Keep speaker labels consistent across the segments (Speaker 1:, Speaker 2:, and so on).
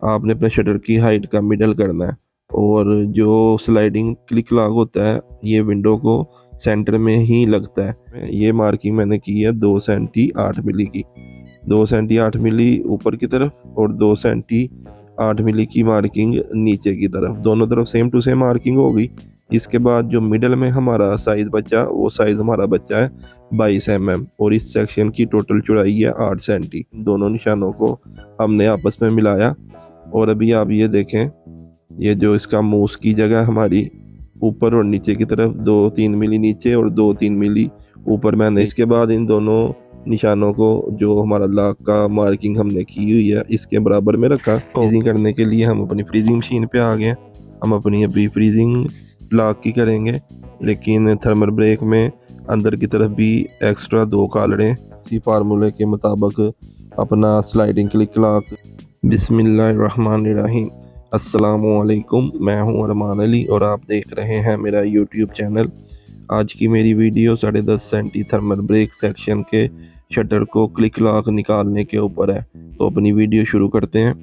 Speaker 1: आपने अपने शटर की हाइट का मिडल करना है। और जो स्लाइडिंग क्लिक लॉक होता है ये विंडो को सेंटर में ही लगता है। ये मार्किंग मैंने की है 2 सेंटी 8 मिली की, 2 सेंटी 8 मिली ऊपर की तरफ और 2 सेंटी 8 मिली की मार्किंग नीचे की तरफ, दोनों तरफ सेम टू सेम मार्किंग होगी। इसके बाद जो मिडल में हमारा साइज बचा वो साइज हमारा बचा है 22 mm और इस सेक्शन की टोटल चौड़ाई है 8 सेंटी। दोनों निशानों को हमने आपस में मिलाया और अभी आप ये देखें, ये जो इसका मूस की जगह हमारी ऊपर और नीचे की तरफ 2-3 मिली नीचे और 2-3 मिली ऊपर मैंने इसके बाद इन दोनों निशानों को जो हमारा लॉक का मार्किंग हमने की हुई है इसके बराबर में रखा। फ्रीजिंग करने के लिए हम अपनी फ्रीजिंग मशीन पे आ गए। हम अपनी अभी फ्रीजिंग लॉक की करेंगे, लेकिन थर्मल ब्रेक में अंदर की तरफ भी एक्स्ट्रा 2 कालड़ें इसी फार्मूले के मुताबिक अपना स्लाइडिंग क्लिक लॉक। बिस्मिल्लाहिर्रहमानिर्रहीम। अस्सलामुअलैकुम, मैं हूं अरमान अली और आप देख रहे हैं मेरा यूट्यूब चैनल। आज की मेरी video 10.5 centi thermal break section के शटर को क्लिक लॉक निकालने के ऊपर है, तो अपनी वीडियो शुरू करते हैं।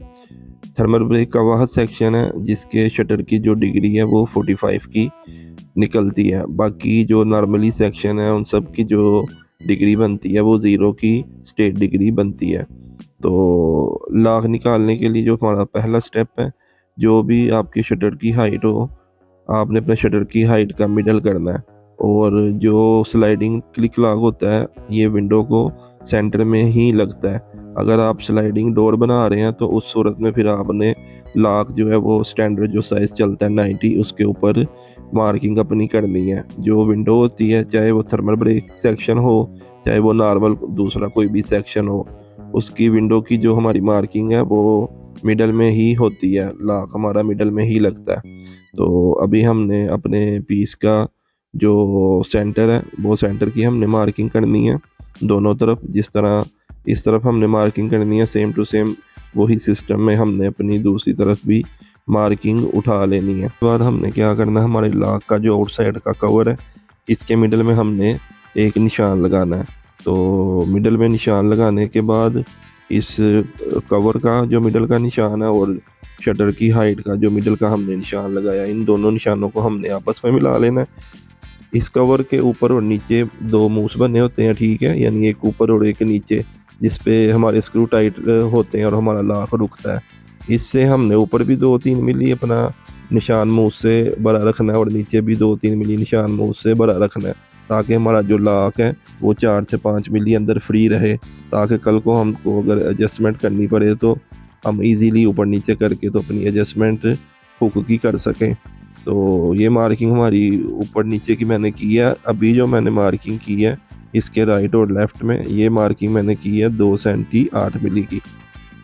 Speaker 1: थर्मल ब्रेक का वह सेक्शन है जिसके शटर की जो डिग्री है वो 45 की निकलती है। बाकी जो नॉर्मली सेक्शन है उन सब की जो डिग्री बनती है वो 0 की स्टेट डिग्री बनती है। तो लॉक निकालने के लिए जो हमारा पहला स्टेप है, जो भी आपकी शटर की हाइट हो आपने अपने शटर की हाइट का मिडल करना है। और जो स्लाइडिंग क्लिक लॉक होता है ये विंडो को सेंटर में ही लगता है। अगर आप स्लाइडिंग डोर बना रहे हैं तो उस सूरत में फिर आपने लॉक जो है वो स्टैंडर्ड जो साइज़ चलता है 90 उसके ऊपर मार्किंग अपनी करनी है। जो विंडो होती है चाहे वो थर्मल ब्रेक सेक्शन हो चाहे वो नॉर्मल दूसरा कोई भी सेक्शन हो, उसकी विंडो की जो हमारी मार्किंग है वो मिडल में ही होती है, लॉक हमारा मिडल में ही लगता है। तो अभी हमने अपने पीस का जो सेंटर है वो सेंटर की हमने मार्किंग करनी है दोनों तरफ। जिस तरह इस तरफ हमने मार्किंग करनी है सेम टू सेम वही सिस्टम में हमने अपनी दूसरी तरफ भी मार्किंग उठा लेनी है। उसके बाद हमने क्या करना है, हमारे लॉक का जो आउटसाइड का कवर है इसके मिडल में हमने एक निशान लगाना है। तो मिडल में निशान लगाने के बाद इस कवर का जो मिडल का निशान है और शटर की हाइट का जो मिडल का हमने निशान लगाया, इन दोनों निशानों को हमने आपस में मिला लेना है। इस कवर के ऊपर और नीचे 2 मूस बने होते हैं, ठीक है, यानी एक ऊपर और एक नीचे, जिस पे हमारे स्क्रू टाइट होते हैं और हमारा लॉक रुकता है। इससे हमने ऊपर भी 2-3 मिली अपना निशान मूस से बड़ा रखना है और नीचे भी 2-3 मिली निशान मूस से बड़ा रखना है, ताकि हमारा जो लॉक है वो 4 से 5 मिली अंदर फ्री रहे, ताकि कल को हमको अगर एडजस्टमेंट करनी पड़े तो हम इजीली ऊपर नीचे करके तो अपनी एडजस्टमेंट हुक की कर सकें। तो ये मार्किंग हमारी ऊपर नीचे की मैंने की है। अभी जो मैंने मार्किंग की है इसके राइट और लेफ़्ट में, ये मार्किंग मैंने की है 2 सेंटी 8 मिली की,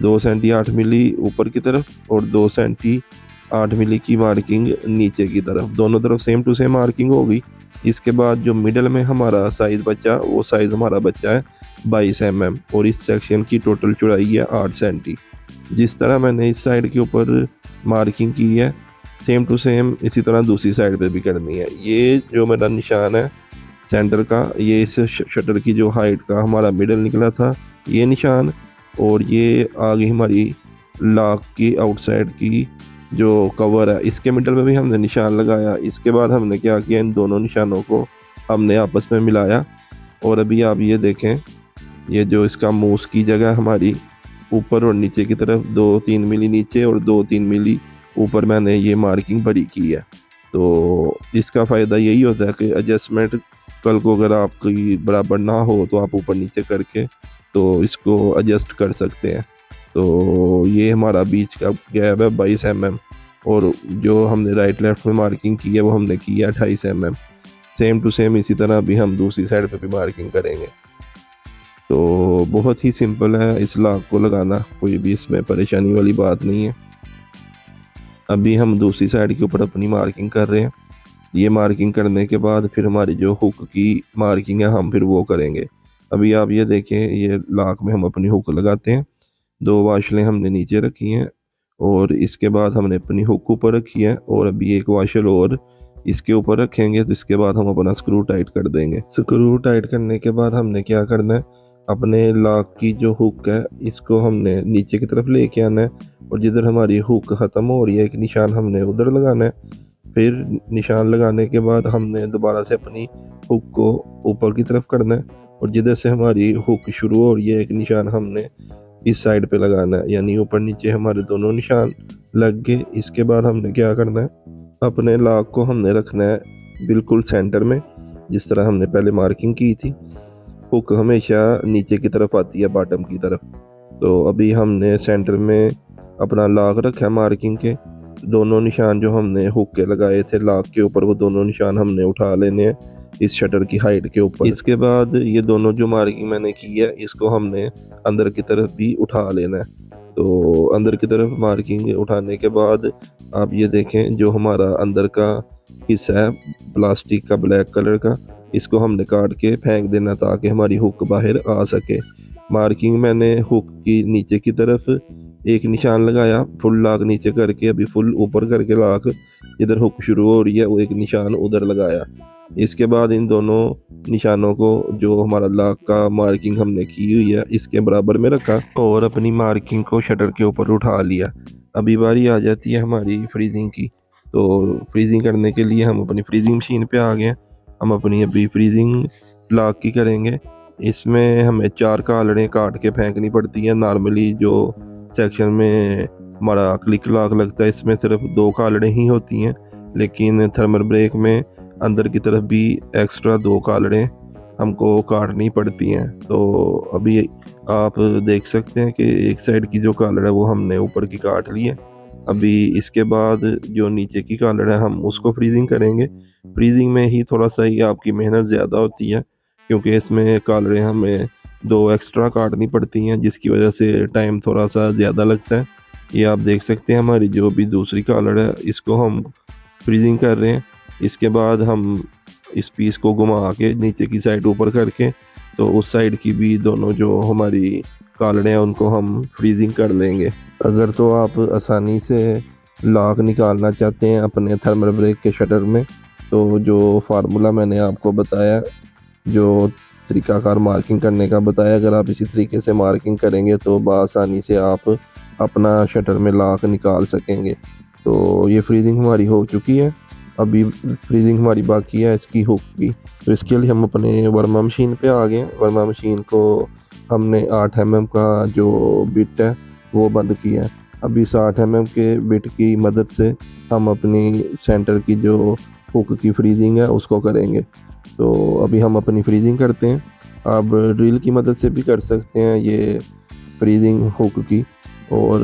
Speaker 1: 2 सेंटी 8 मिली ऊपर की तरफ और 2 सेंटी 8 मिली की मार्किंग नीचे की तरफ, दोनों तरफ सेम टू सेम मार्किंग होगी। इसके बाद जो मिडल में हमारा साइज़ बचा वो साइज़ हमारा बचा है 22 mm और इस सेक्शन की टोटल चौड़ाई है 8 सेंटी। जिस तरह मैंने इस साइड के ऊपर मार्किंग की है सेम टू सेम इसी तरह दूसरी साइड पे भी करनी है। ये जो मेरा निशान है सेंटर का, ये इस शटर की जो हाइट का हमारा मिडल निकला था ये निशान, और ये आगे हमारी लॉक की आउटसाइड की जो कवर है इसके मिडल में भी हमने निशान लगाया। इसके बाद हमने क्या किया, इन दोनों निशानों को हमने आपस में मिलाया और अभी आप ये देखें, ये जो इसका मूस की जगह हमारी ऊपर और नीचे की तरफ 2-3 मिली नीचे और 2-3 मिली ऊपर मैंने ये मार्किंग बड़ी की है। तो इसका फ़ायदा यही होता है कि एडजस्टमेंट कल को अगर आपकी बराबर ना हो तो आप ऊपर नीचे करके तो इसको एडजस्ट कर सकते हैं। तो ये हमारा बीच का गैप है 22 mm और जो हमने राइट लेफ्ट में मार्किंग की है वो हमने की है 28 mm। सेम टू सेम इसी तरह भी हम दूसरी साइड पे भी मार्किंग करेंगे। तो बहुत ही सिंपल है इस लॉक को लगाना, कोई भी इसमें परेशानी वाली बात नहीं है। अभी हम दूसरी साइड के ऊपर अपनी मार्किंग कर रहे हैं। ये मार्किंग करने के बाद फिर हमारी जो हुक की मार्किंग है हम फिर वो करेंगे। अभी आप ये देखें, ये लॉक में हम अपनी हुक लगाते हैं। 2 वाशलें हमने नीचे रखी हैं और इसके बाद हमने अपनी हुक ऊपर रखी है और अभी एक वाशल और इसके ऊपर रखेंगे। तो इसके बाद हम अपना स्क्रू टाइट कर देंगे। स्क्रू टाइट करने के बाद हमने क्या करना है, अपने लॉक की जो हुक है इसको हमने नीचे की तरफ लेके आना है और जिधर हमारी हुक ख़त्म हो रही है एक निशान हमने उधर लगाना है। फिर निशान लगाने के बाद हमने दोबारा से अपनी हुक को ऊपर की तरफ करना है और जिधर से हमारी हुक शुरू हो रही है एक निशान हमने इस साइड पे लगाना है, यानी ऊपर नीचे हमारे दोनों निशान लग गए। इसके बाद हमने क्या करना है, अपने लॉक को हमने रखना है बिल्कुल सेंटर में, जिस तरह हमने पहले मार्किंग की थी। हुक हमेशा नीचे की तरफ आती है, बॉटम की तरफ। तो अभी हमने सेंटर में अपना लॉक रखा है मार्किंग के। दोनों निशान जो हमने हुक के लगाए थे लॉक के ऊपर, वो दोनों निशान हमने उठा लेने हैं इस शटर की हाइट के ऊपर। इसके बाद ये दोनों जो मार्किंग मैंने की है इसको हमने अंदर की तरफ भी उठा लेना है। तो अंदर की तरफ मार्किंग उठाने के बाद आप ये देखें, जो हमारा अंदर का हिस्सा है प्लास्टिक का ब्लैक कलर का, इसको हमने काट के फेंक देना ताकि हमारी हुक बाहर आ सके। मार्किंग मैंने हुक की नीचे की तरफ एक निशान लगाया, फुल लॉक नीचे करके, अभी फुल ऊपर करके लॉक इधर हुक शुरू हो रही है वो एक निशान उधर लगाया। इसके बाद इन दोनों निशानों को जो हमारा लॉक का मार्किंग हमने की हुई है इसके बराबर में रखा और अपनी मार्किंग को शटर के ऊपर उठा लिया। अभी बारी आ जाती है हमारी फ्रीजिंग की। तो फ्रीजिंग करने के लिए हम अपनी फ्रीजिंग मशीन पे आ गए। हम अपनी अभी फ्रीजिंग लॉक की करेंगे। इसमें हमें 4 कालड़ें काट के फेंकनी पड़ती हैं। नॉर्मली जो सेक्शन में हमारा क्लिक लॉक लगता है इसमें सिर्फ 2 कालड़ें ही होती हैं, लेकिन थर्मल ब्रेक में अंदर की तरफ भी एक्स्ट्रा 2 कालड़ें हमको काटनी पड़ती हैं। तो अभी आप देख सकते हैं कि एक साइड की जो कालड़ है वो हमने ऊपर की काट ली है। अभी इसके बाद जो नीचे की कालड़ है हम उसको फ्रीजिंग करेंगे। फ्रीजिंग में ही थोड़ा सा ही आपकी मेहनत ज़्यादा होती है, क्योंकि इसमें कालड़ें हमें 2 एक्स्ट्रा काटनी पड़ती हैं, जिसकी वजह से टाइम थोड़ा सा ज़्यादा लगता है। ये आप देख सकते हैं हमारी जो भी दूसरी कालड़ है इसको हम फ्रीजिंग कर रहे हैं। इसके बाद हम इस पीस को घुमा के नीचे की साइड ऊपर करके तो उस साइड की भी दोनों जो हमारी कालड़े हैं उनको हम फ्रीजिंग कर लेंगे। अगर तो आप आसानी से लॉक निकालना चाहते हैं अपने थर्मल ब्रेक के शटर में, तो जो फार्मूला मैंने आपको बताया, जो तरीकाकार मार्किंग करने का बताया, अगर आप इसी तरीके से मार्किंग करेंगे तो बआसानी से आप अपना शटर में लॉक निकाल सकेंगे। तो ये फ्रीजिंग हमारी हो चुकी है। अभी फ्रीजिंग हमारी बाकी है इसकी हुक की। तो इसके लिए हम अपने वर्मा मशीन पे आ गए। वर्मा मशीन को हमने 8 mm का जो बिट है वो बंद किया है। अभी इस 8 mm के बिट की मदद से हम अपनी सेंटर की जो हुक की फ्रीजिंग है उसको करेंगे। तो अभी हम अपनी फ्रीजिंग करते हैं। आप ड्रिल की मदद से भी कर सकते हैं ये फ्रीजिंग हुक की। और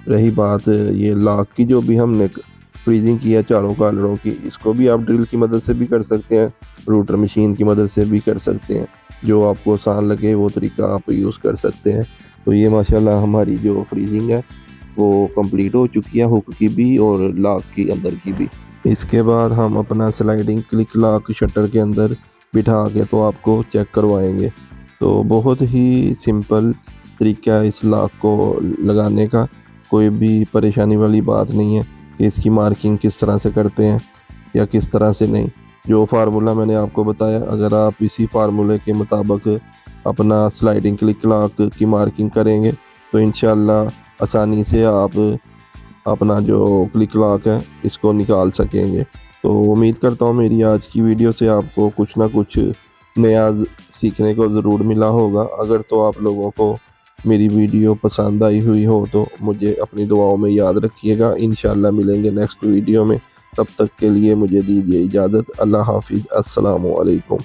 Speaker 1: रही बात ये लॉक की, जो भी हमने फ्रीजिंग की है चारों कालड़ों की, इसको भी आप ड्रिल की मदद से भी कर सकते हैं, रूटर मशीन की मदद से भी कर सकते हैं। जो आपको आसान लगे वो तरीका आप यूज़ कर सकते हैं। तो ये माशाल्लाह हमारी जो फ्रीजिंग है वो कंप्लीट हो चुकी है, हुक की भी और लॉक की अंदर की भी। इसके बाद हम अपना स्लाइडिंग क्लिक लॉक शटर के अंदर बिठा के तो आपको चेक करवाएंगे। तो बहुत ही सिंपल तरीका है इस लॉक को लगाने का, कोई भी परेशानी वाली बात नहीं है कि इसकी मार्किंग किस तरह से करते हैं या किस तरह से नहीं। जो फार्मूला मैंने आपको बताया, अगर आप इसी फार्मूले के मुताबिक अपना स्लाइडिंग क्लिक लॉक की मार्किंग करेंगे तो इंशाल्लाह आसानी से आप अपना जो क्लिक लॉक है इसको निकाल सकेंगे। तो उम्मीद करता हूँ मेरी आज की वीडियो से आपको कुछ ना कुछ नया सीखने को ज़रूर मिला होगा। अगर तो आप लोगों को मेरी वीडियो पसंद आई हुई हो तो मुझे अपनी दुआओं में याद रखिएगा। इंशाल्लाह मिलेंगे नेक्स्ट वीडियो में। तब तक के लिए मुझे दीजिए इजाज़त। अल्लाह हाफिज़। अस्सलामु अलैकुम।